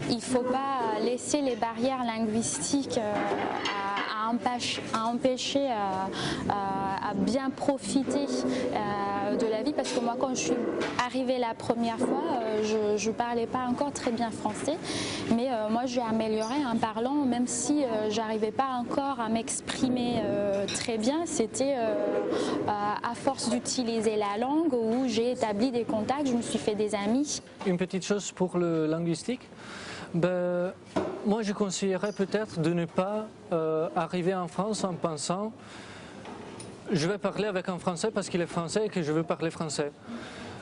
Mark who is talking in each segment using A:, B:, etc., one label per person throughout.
A: il ne faut pas laisser les barrières linguistiques à empêcher à bien profiter de la vie, parce que moi quand je suis arrivée la première fois je ne parlais pas encore très bien français, mais moi j'ai amélioré en parlant, même si j'arrivais pas encore à m'exprimer très bien. C'était à force d'utiliser la langue où j'ai établi des contacts, je me suis fait des amis.
B: Une petite chose pour le linguistique, ben, moi je conseillerais peut-être de ne pas arriver en France en pensant je vais parler avec un Français parce qu'il est français et que je veux parler français.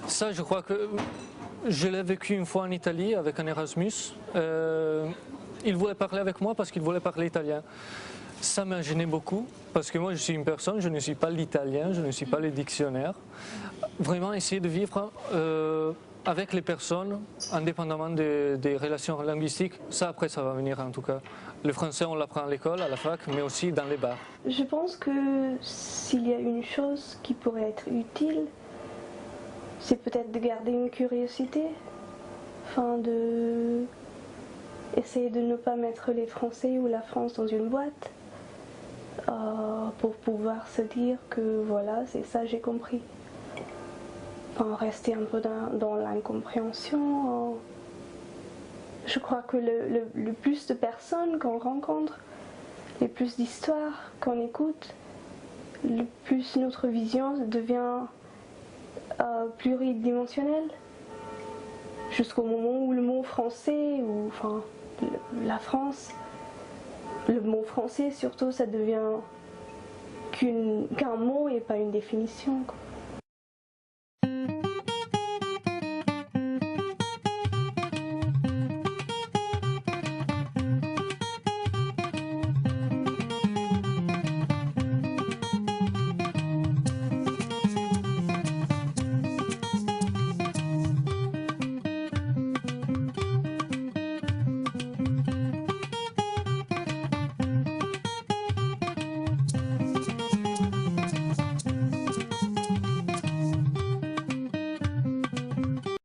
B: Ça, je crois que je l'ai vécu une fois en Italie avec un Erasmus. Il voulait parler avec moi parce qu'il voulait parler italien. Ça m'a gêné beaucoup parce que moi je suis une personne, je ne suis pas l'italien, je ne suis pas le dictionnaire. Vraiment essayer de vivre avec les personnes, indépendamment des relations linguistiques, ça après ça va venir en tout cas. Le français on l'apprend à l'école, à la fac, mais aussi dans les bars.
C: Je pense que s'il y a une chose qui pourrait être utile, c'est peut-être de garder une curiosité, enfin de essayer de ne pas mettre les Français ou la France dans une boîte, pour pouvoir se dire que voilà, c'est ça j'ai compris. Enfin, rester un peu dans l'incompréhension. Je crois que le plus de personnes qu'on rencontre, le plus d'histoires qu'on écoute, le plus notre vision devient pluridimensionnelle. Jusqu'au moment où le mot français, ou enfin la France, le mot français surtout, ça devient qu'un mot et pas une définition, quoi.